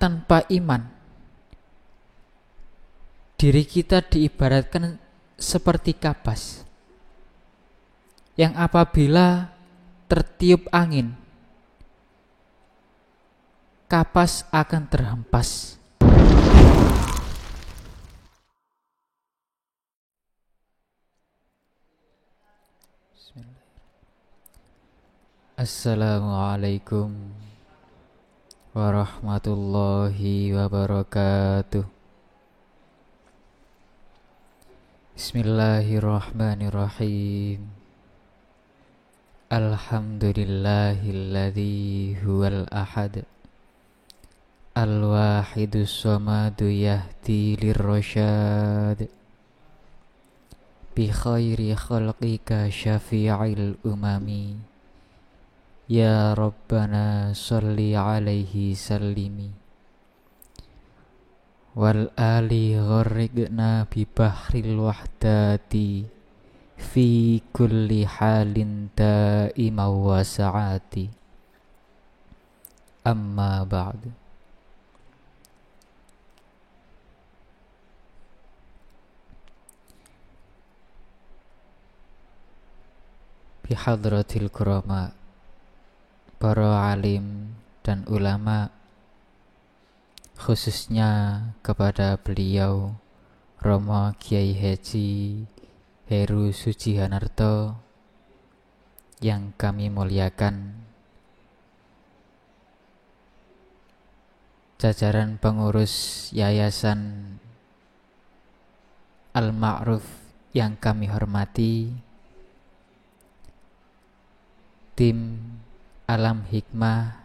tanpa iman, diri kita diibaratkan seperti kapas yang apabila tertiup angin, kapas akan terhempas. Assalamualaikum warahmatullahi wabarakatuh. Bismillahirrahmanirrahim. Alhamdulillahilladzi huwal ahad, al-wahidus samadu yahdi lirrasyad, bi khairi khalqika syafi'il umami, ya Rabbana sholli alaihi sallimi, wal ali gharriqna bi bahril wahdati, fi kulli halin daima wa sa'ati. Amma ba'd. Bi hadratil kurama, para alim dan ulama, khususnya kepada beliau Romo Kiai Haji Heru Sujihanarto yang kami muliakan, jajaran pengurus Yayasan Al-Ma'ruf yang kami hormati, tim Alam Hikmah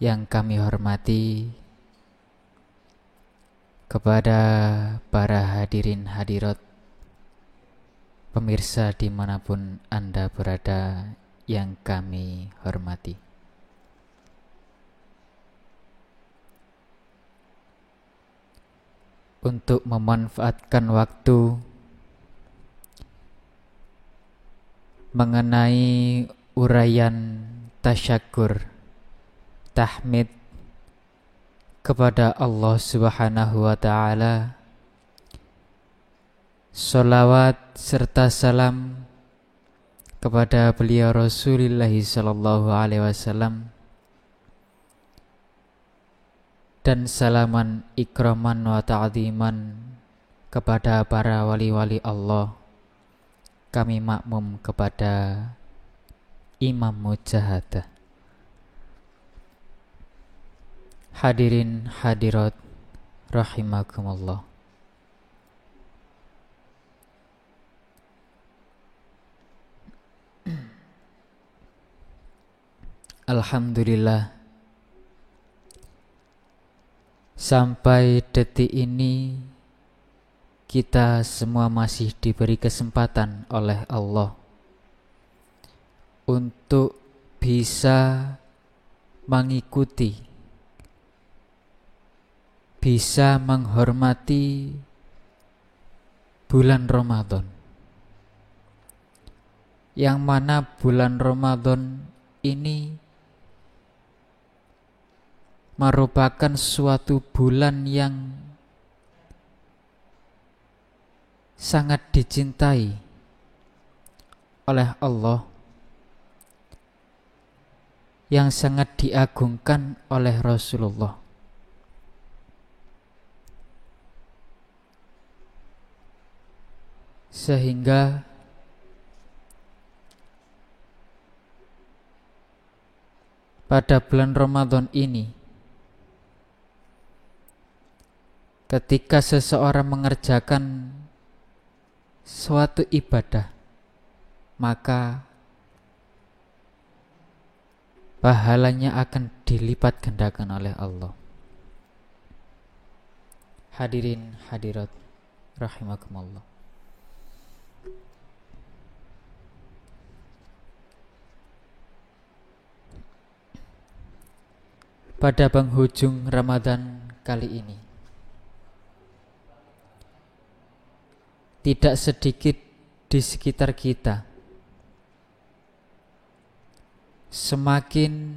yang kami hormati, kepada para hadirin hadirat, pemirsa dimanapun Anda berada yang kami hormati. Untuk memanfaatkan waktu mengenai uraian tasyakur, tahmid kepada Allah Subhanahu wa ta'ala, sholawat serta salam kepada beliau Rasulullah sallallahu alaihi wasallam, dan salaman ikraman wa ta'ziman kepada para wali-wali Allah. Kami makmum kepada Imam Mujahadah. Hadirin hadirat rahimakumullah. Alhamdulillah, sampai detik ini kita semua masih diberi kesempatan oleh Allah untuk bisa mengikuti, bisa menghormati bulan Ramadan, yang mana bulan Ramadan ini merupakan suatu bulan yang sangat dicintai oleh Allah, yang sangat diagungkan oleh Rasulullah. Sehingga pada bulan Ramadan ini, ketika seseorang mengerjakan suatu ibadah, maka pahalanya akan dilipat gandakan oleh Allah. Hadirin hadirat rahimakumullah. Pada penghujung Ramadan kali ini, tidak sedikit di sekitar kita semakin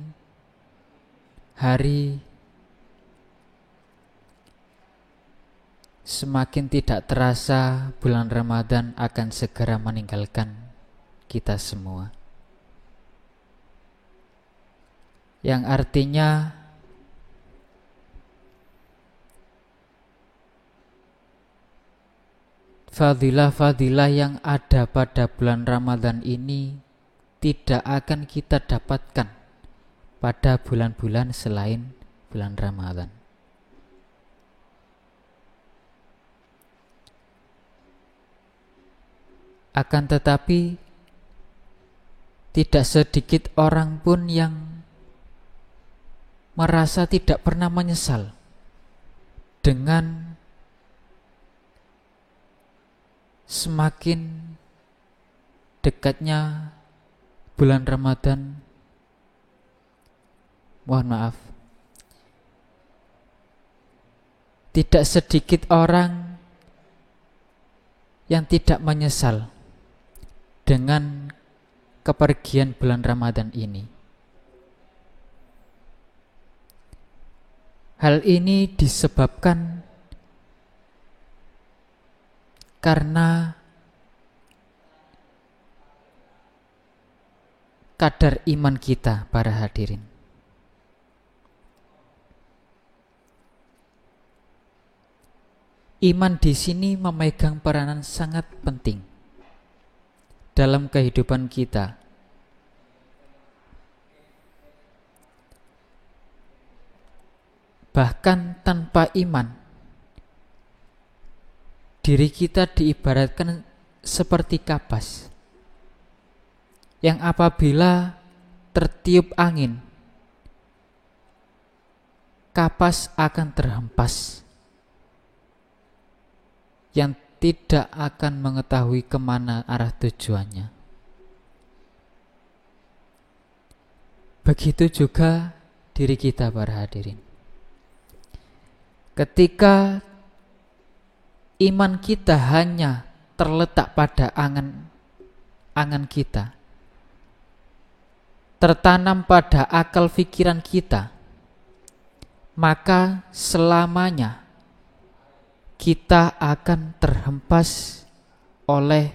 hari semakin tidak terasa bulan Ramadan akan segera meninggalkan kita semua. Yang artinya fadilah-fadilah yang ada pada bulan Ramadan ini tidak akan kita dapatkan pada bulan-bulan selain bulan Ramadan. Akan tetapi tidak sedikit orang pun yang merasa tidak pernah menyesal dengan semakin dekatnya bulan Ramadan. Mohon maaf, tidak sedikit orang yang tidak menyesal dengan kepergian bulan Ramadan ini. Hal ini disebabkan karena kadar iman kita, para hadirin. Iman di sini memegang peranan sangat penting dalam kehidupan kita. Bahkan tanpa iman, diri kita diibaratkan seperti kapas yang apabila tertiup angin, kapas akan terhempas, yang tidak akan mengetahui kemana arah tujuannya. Begitu juga diri kita, para hadirin. Ketika iman kita hanya terletak pada angan kita, tertanam pada akal pikiran kita, maka selamanya kita akan terhempas oleh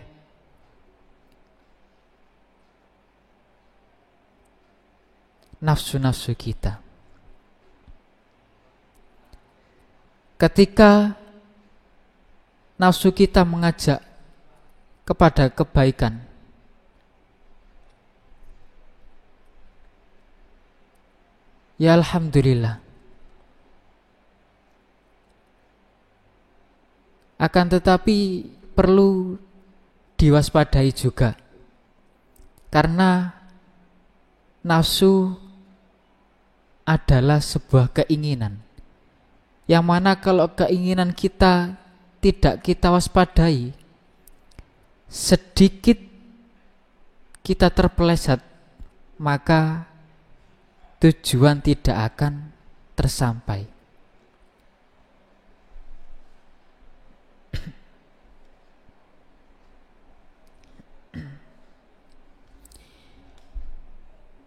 nafsu-nafsu kita. Ketika nafsu kita mengajak kepada kebaikan, ya alhamdulillah. Akan tetapi perlu diwaspadai juga, karena nafsu adalah sebuah keinginan, yang mana kalau keinginan kita tidak kita waspadai, sedikit kita terpeleset, maka tujuan tidak akan tersampai.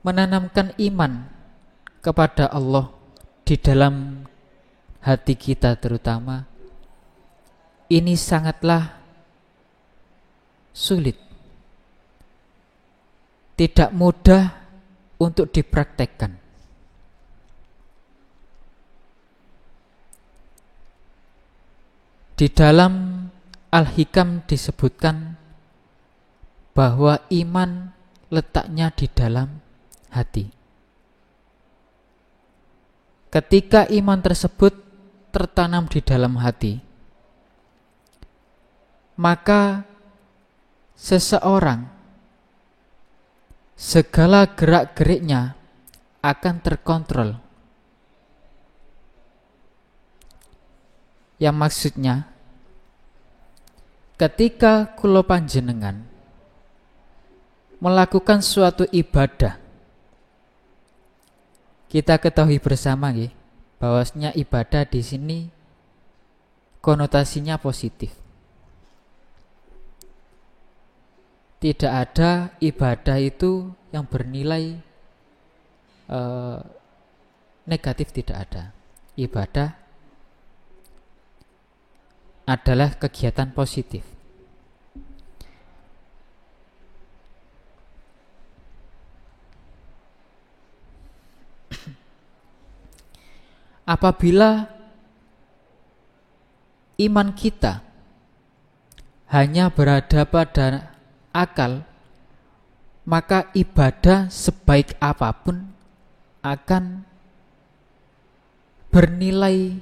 Menanamkan iman kepada Allah di dalam hati kita terutama, ini sangatlah sulit, tidak mudah untuk dipraktekkan. Di dalam Al-Hikam disebutkan bahwa iman letaknya di dalam hati. Ketika iman tersebut tertanam di dalam hati, maka seseorang, segala gerak-geriknya akan terkontrol. Yang maksudnya, ketika kula panjenengan melakukan suatu ibadah, kita ketahui bersama bahwasanya ibadah di sini konotasinya positif. Tidak ada ibadah itu yang bernilai negatif tidak ada. Ibadah adalah kegiatan positif. Apabila iman kita hanya berada pada akal, maka ibadah sebaik apapun akan bernilai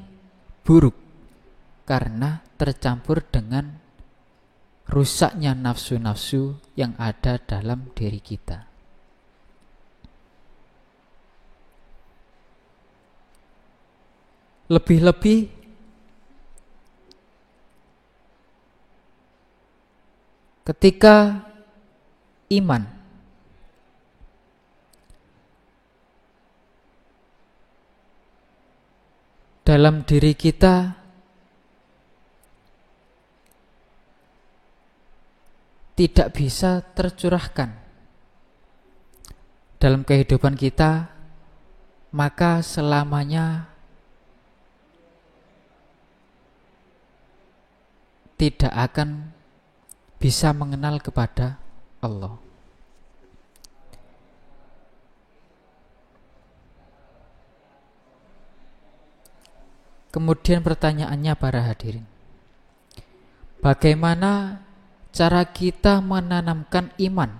buruk karena tercampur dengan rusaknya nafsu-nafsu yang ada dalam diri kita. Lebih-lebih ketika iman dalam diri kita tidak bisa tercurahkan dalam kehidupan kita, maka selamanya tidak akan bisa mengenal kepada Allah. Kemudian pertanyaannya para hadirin, bagaimana cara kita menanamkan iman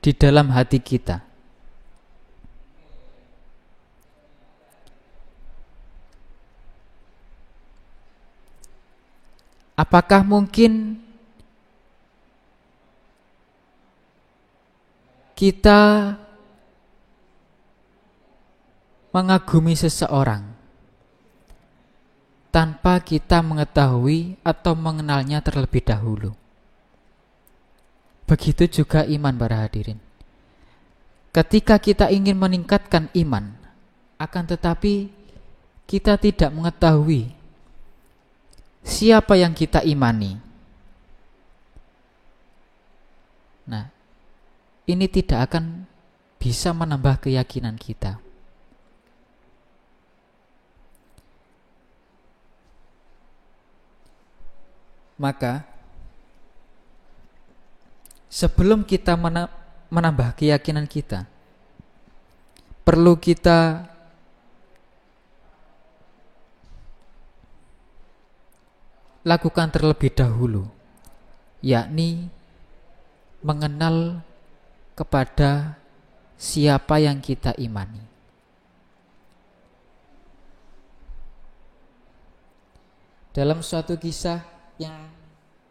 di dalam hati kita? Apakah mungkin kita mengagumi seseorang tanpa kita mengetahui atau mengenalnya terlebih dahulu? Begitu juga iman para hadirin. Ketika kita ingin meningkatkan iman, akan tetapi kita tidak mengetahui siapa yang kita imani. Nah, ini tidak akan bisa menambah keyakinan kita. Maka sebelum kita menambah keyakinan kita, perlu kita lakukan terlebih dahulu, yakni mengenal kepada siapa yang kita imani. Dalam suatu kisah yang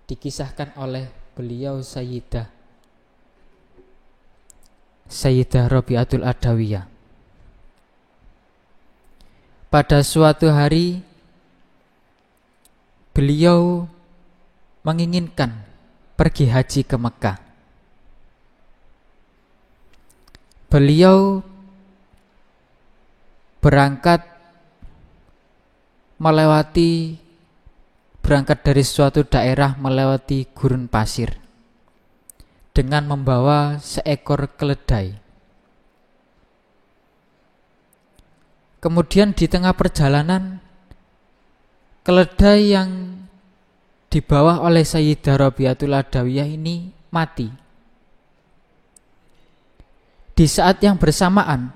dikisahkan oleh beliau Sayyidah Rabi'atul Adawiyah, pada suatu hari beliau menginginkan pergi haji ke Mekah. Beliau berangkat dari suatu daerah melewati gurun pasir dengan membawa seekor keledai. Kemudian di tengah perjalanan, keledai yang dibawa oleh Sayyidah Rabi'atul Adawiyah ini mati. Di saat yang bersamaan,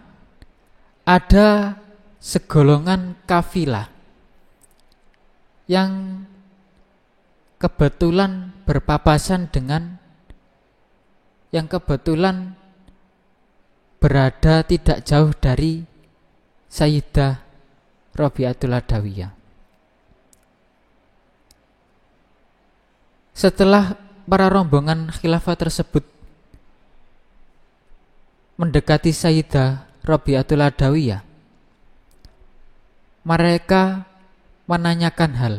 ada segolongan kafilah yang kebetulan berpapasan dengan yang kebetulan berada tidak jauh dari Sayyidah Rabi'atul Adawiyah. Setelah para rombongan khilafah tersebut mendekati Sayyidah Rabi'atul Adawiyah, mereka menanyakan hal,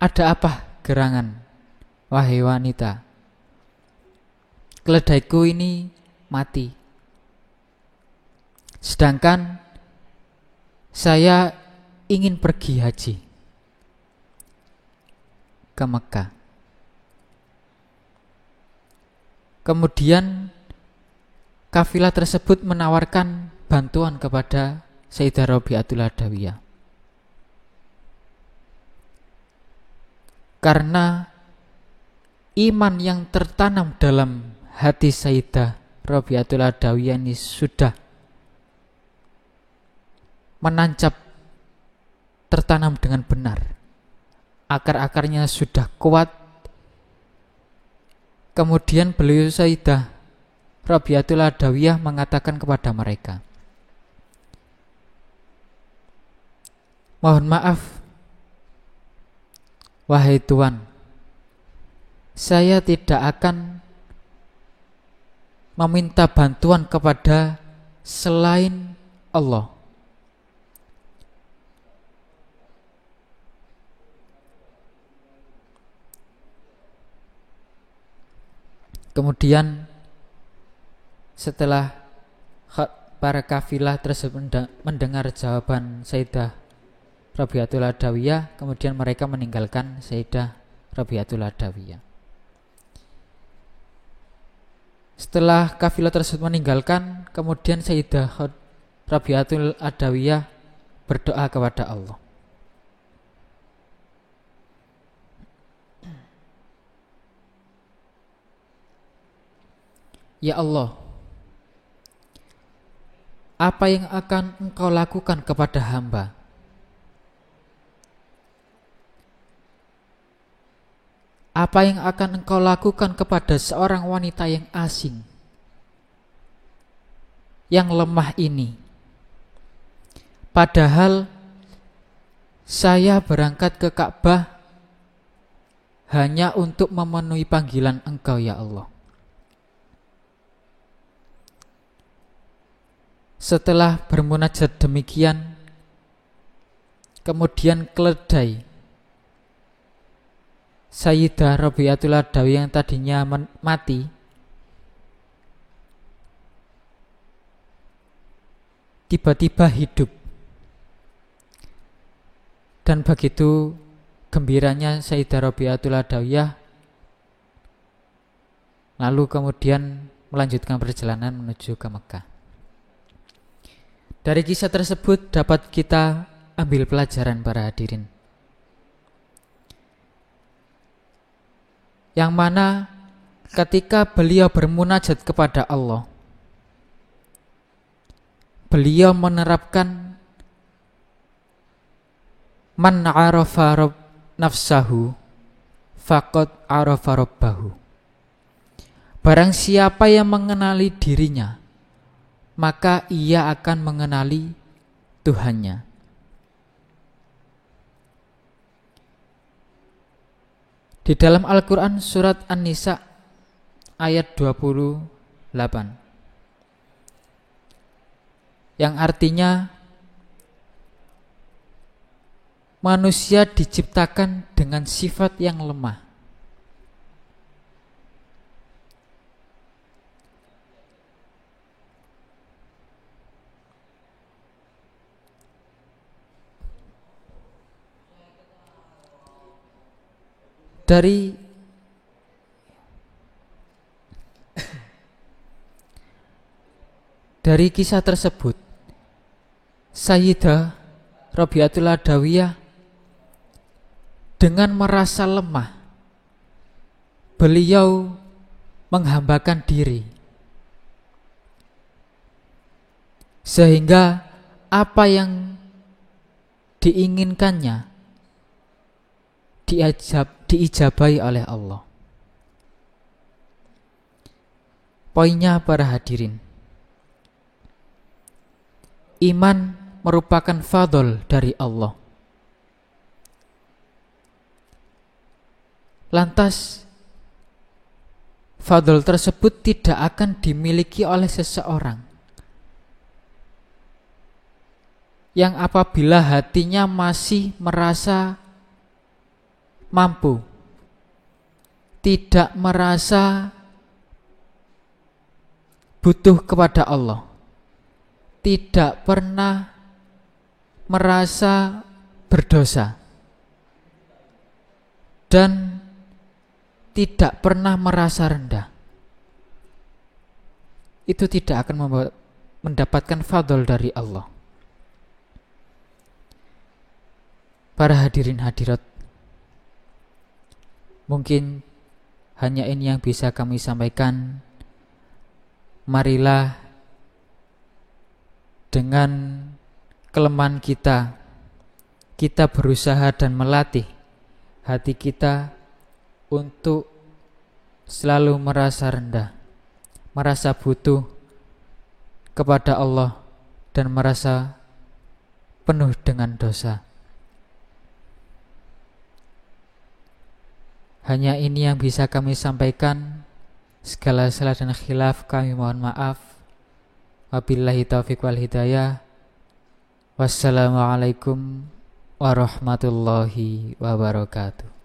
ada apa gerangan, wahai wanita? Keledaiku ini mati, sedangkan saya ingin pergi haji ke Mekah. Kemudian kafilah tersebut menawarkan bantuan kepada Sayyidah Rabi'atul Adawiyah. Karena iman yang tertanam dalam hati Sayyidah Rabi'atul Adawiyah ini sudah menancap, tertanam dengan benar, akar-akarnya sudah kuat. Kemudian beliau Sayyidah Rabi'atul Adawiyah mengatakan kepada mereka, mohon maaf, wahai Tuan, saya tidak akan meminta bantuan kepada selain Allah. Kemudian setelah para kafilah tersebut mendengar jawaban Sayyidah Rabi'atul Adawiyah, kemudian mereka meninggalkan Sayyidah Rabi'atul Adawiyah. Setelah kafilah tersebut meninggalkan, kemudian Sayyidah Rabi'atul Adawiyah berdoa kepada Allah. Ya Allah, apa yang akan Engkau lakukan kepada hamba? Apa yang akan Engkau lakukan kepada seorang wanita yang asing, yang lemah ini? Padahal saya berangkat ke Ka'bah hanya untuk memenuhi panggilan Engkau, ya Allah. Setelah bermunajat demikian, kemudian keledai Sayyidah Rabi'atul Adawiyah yang tadinya mati tiba-tiba hidup. Dan begitu gembiranya Sayyidah Rabi'atul Adawiyah, lalu kemudian melanjutkan perjalanan menuju ke Mekah. Dari kisah tersebut dapat kita ambil pelajaran, para hadirin, yang mana ketika beliau bermunajat kepada Allah, beliau menerapkan man arafa nafsahu faqad arafa rabbahu. Barang siapa yang mengenali dirinya, maka ia akan mengenali Tuhannya. Di dalam Al-Quran surat An-Nisa ayat 28, yang artinya manusia diciptakan dengan sifat yang lemah. Dari kisah tersebut, Sayyidah Rabi'atul Adawiyah dengan merasa lemah, beliau menghambakan diri, sehingga apa yang diinginkannya diijabahi oleh Allah. Poinnya, para hadirin, iman merupakan fadl dari Allah. Lantas fadl tersebut tidak akan dimiliki oleh seseorang yang apabila hatinya masih merasa mampu, tidak merasa butuh kepada Allah, tidak pernah merasa berdosa, dan tidak pernah merasa rendah. Itu tidak akan mendapatkan fadl dari Allah. Para hadirin hadirat, mungkin hanya ini yang bisa kami sampaikan. Marilah dengan kelemahan kita berusaha dan melatih hati kita untuk selalu merasa rendah, merasa butuh kepada Allah, dan merasa penuh dengan dosa. Hanya ini yang bisa kami sampaikan. Segala salah dan khilaf kami mohon maaf. Wabillahi taufiq wal hidayah. Wassalamualaikum warahmatullahi wabarakatuh.